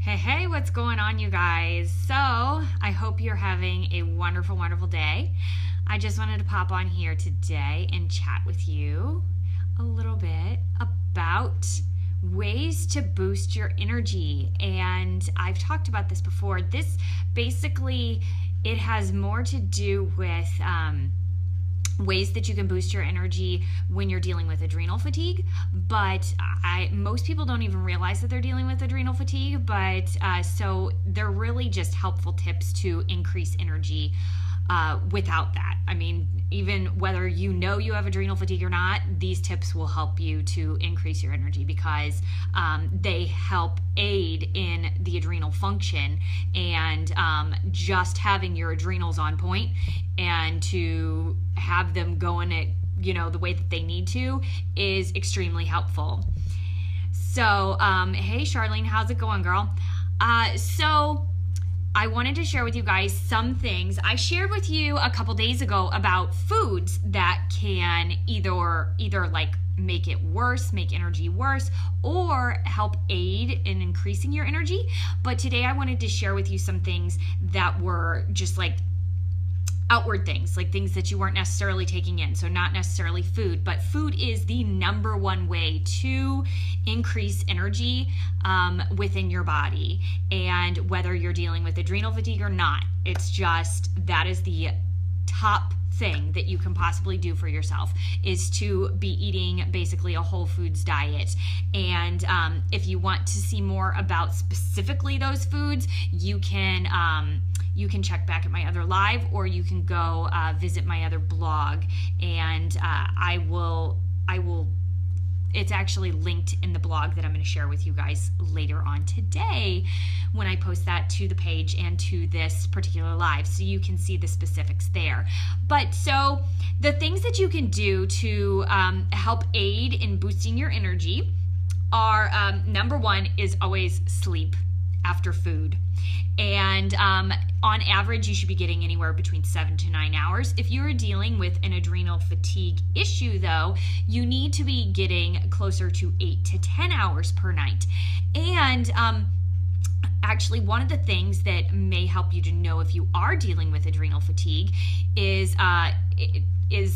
Hey, what's going on, you guys? So, I hope you're having a wonderful, wonderful day. I just wanted to pop on here today and chat with you a little bit about ways to boost your energy. And I've talked about this before. This basically, it has more to do with ways that you can boost your energy when you're dealing with adrenal fatigue, but most people don't even realize that they're dealing with adrenal fatigue, but so they're really just helpful tips to increase energy without that. I mean, even whether you know you have adrenal fatigue or not, these tips will help you to increase your energy because they help aid in the adrenal function, and just having your adrenals on point and to have them going at the way that they need to is extremely helpful. So hey Charlene, how's it going, girl? So I wanted to share with you guys some things I shared with you a couple days ago about foods that can either like make it worse, make energy worse, or help aid in increasing your energy. But today I wanted to share with you some things that were just like outward things, like things that you weren't necessarily taking in. So not necessarily food, but food is the number one way to increase energy within your body. And whether you're dealing with adrenal fatigue or not, it's just, that is the top thing that you can possibly do for yourself, is to be eating basically a whole foods diet. And if you want to see more about specifically those foods, you can check back at my other live, or you can go visit my other blog, and I will it's actually linked in the blog that I'm going to share with you guys later on today when I post that to the page and to this particular live, so you can see the specifics there. But so the things that you can do to help aid in boosting your energy are, number one is always sleep after food. And on average, you should be getting anywhere between 7 to 9 hours. If you're dealing with an adrenal fatigue issue, though, you need to be getting closer to 8 to 10 hours per night. And actually, one of the things that may help you to know if you are dealing with adrenal fatigue is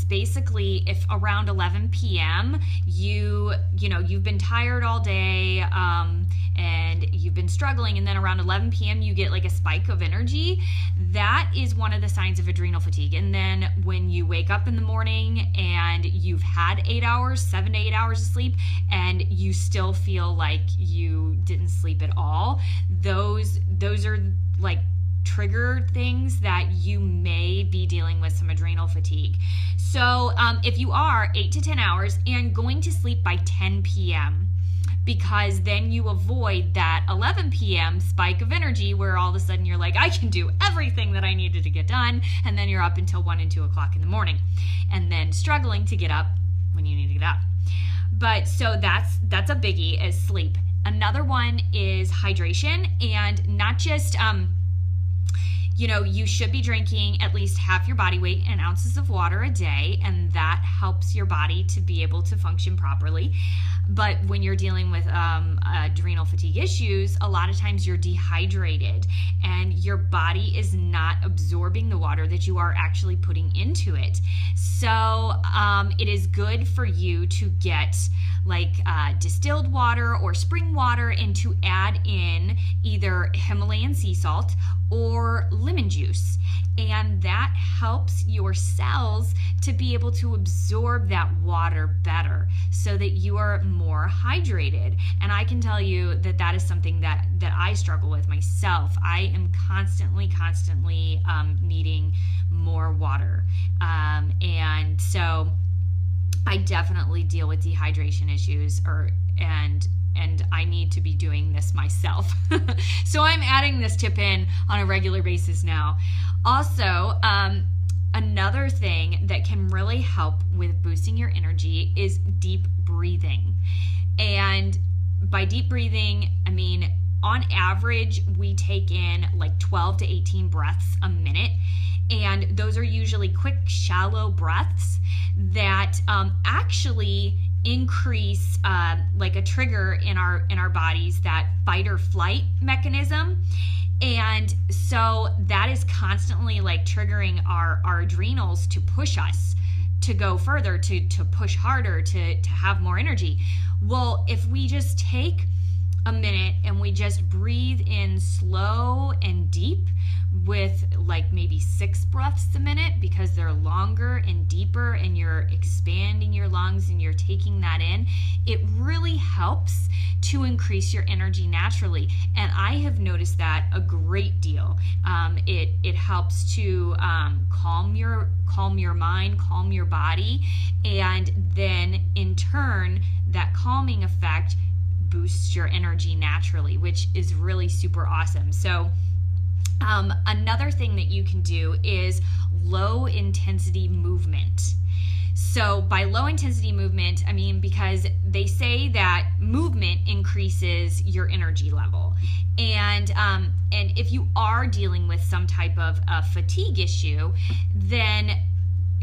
basically if around 11 p.m. you've been tired all day and you've been struggling, and then around 11 p.m. you get like a spike of energy. That is one of the signs of adrenal fatigue. And then when you wake up in the morning and you've had 7 to 8 hours of sleep, and you still feel like you didn't sleep at all, those are like trigger things that you may be dealing with some adrenal fatigue. So if you are 8 to 10 hours and going to sleep by 10 p.m., because then you avoid that 11 p.m. spike of energy where all of a sudden you're like, I can do everything that I needed to get done, and then you're up until 1 and 2 o'clock in the morning, and then struggling to get up when you need to get up. But so that's a biggie, is sleep. Another one is hydration, and not just you should be drinking at least half your body weight in ounces of water a day, and that helps your body to be able to function properly. But when you're dealing with adrenal fatigue issues, a lot of times you're dehydrated and your body is not absorbing the water that you are actually putting into it. So it is good for you to get like distilled water or spring water, and to add in either Himalayan sea salt or lemon juice. And that helps your cells to be able to absorb that water better so that you are more hydrated. And I can tell you that is something that I struggle with myself. I am constantly needing more water. And so I definitely deal with dehydration issues, and I need to be doing this myself. So I'm adding this tip in on a regular basis now. Also, another thing that can really help with boosting your energy is deep breathing. And by deep breathing, I mean, on average, we take in like 12 to 18 breaths a minute. And those are usually quick, shallow breaths that actually increase like a trigger in our bodies, that fight or flight mechanism. And so that is constantly like triggering our adrenals to push us to go further, to push harder, to have more energy. Well, if we just take a minute and we just breathe in slow and deep with like maybe 6 breaths a minute, because they're longer and deeper and you're expanding your lungs and you're taking that in, it really helps to increase your energy naturally. And I have noticed that a great deal. It helps to calm your mind, calm your body, and then in turn that calming effect boosts your energy naturally, which is really super awesome. So another thing that you can do is low intensity movement. So by low intensity movement, I mean, because they say that movement increases your energy level. And if you are dealing with some type of fatigue issue, then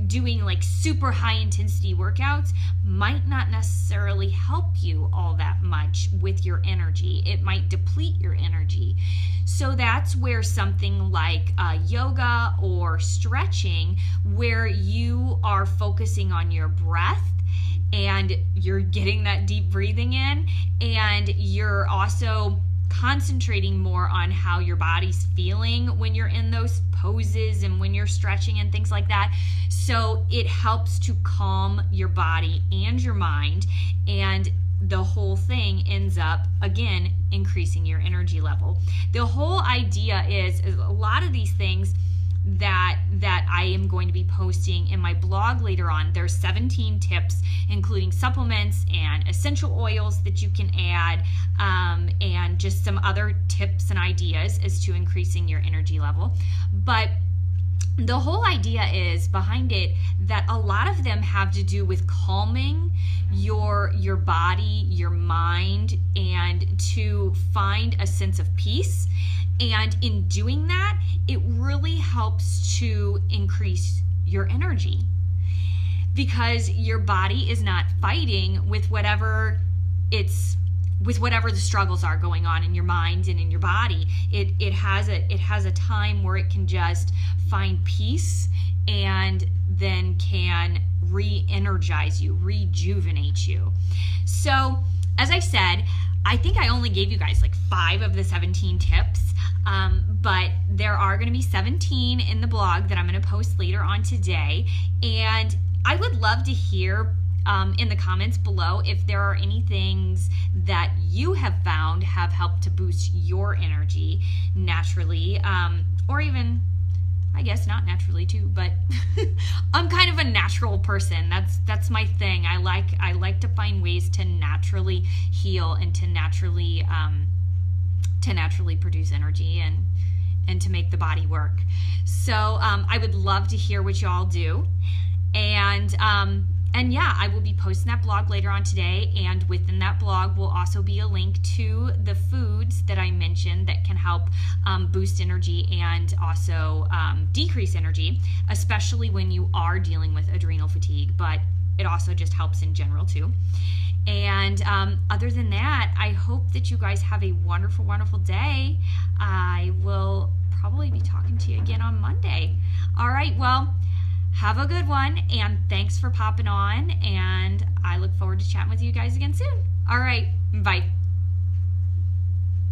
doing like super high intensity workouts might not necessarily help you all that much with your energy. It might deplete your energy. So that's where something like yoga or stretching, where you are focusing on your breath and you're getting that deep breathing in, and you're also concentrating more on how your body's feeling when you're in those poses and when you're stretching and things like that. So it helps to calm your body and your mind, and the whole thing ends up, again, increasing your energy level. The whole idea is a lot of these things that I am going to be posting in my blog later on. There's 17 tips, including supplements and essential oils that you can add, and just some other tips and ideas as to increasing your energy level. But the whole idea is behind it that a lot of them have to do with calming your body, your mind, and to find a sense of peace. And in doing that, it really helps to increase your energy, because your body is not fighting with whatever the struggles are going on in your mind and in your body. It has a time where it can just find peace and then can re-energize you, rejuvenate you. So, as I said, I think I only gave you guys like 5 of the 17 tips, but there are going to be 17 in the blog that I'm going to post later on today. And I would love to hear in the comments below if there are any things that you have found have helped to boost your energy naturally, or even, I guess, not naturally too, but I'm kind of a natural person. That's my thing. I like to find ways to naturally heal and to naturally produce energy and to make the body work. So I would love to hear what y'all do. And yeah, I will be posting that blog later on today, and within that blog will also be a link to the foods that I mentioned that can help boost energy and also decrease energy, especially when you are dealing with adrenal fatigue, but it also just helps in general too. And other than that, I hope that you guys have a wonderful, wonderful day. I will probably be talking to you again on Monday. All right, well, have a good one, and thanks for popping on, and I look forward to chatting with you guys again soon. All right, bye.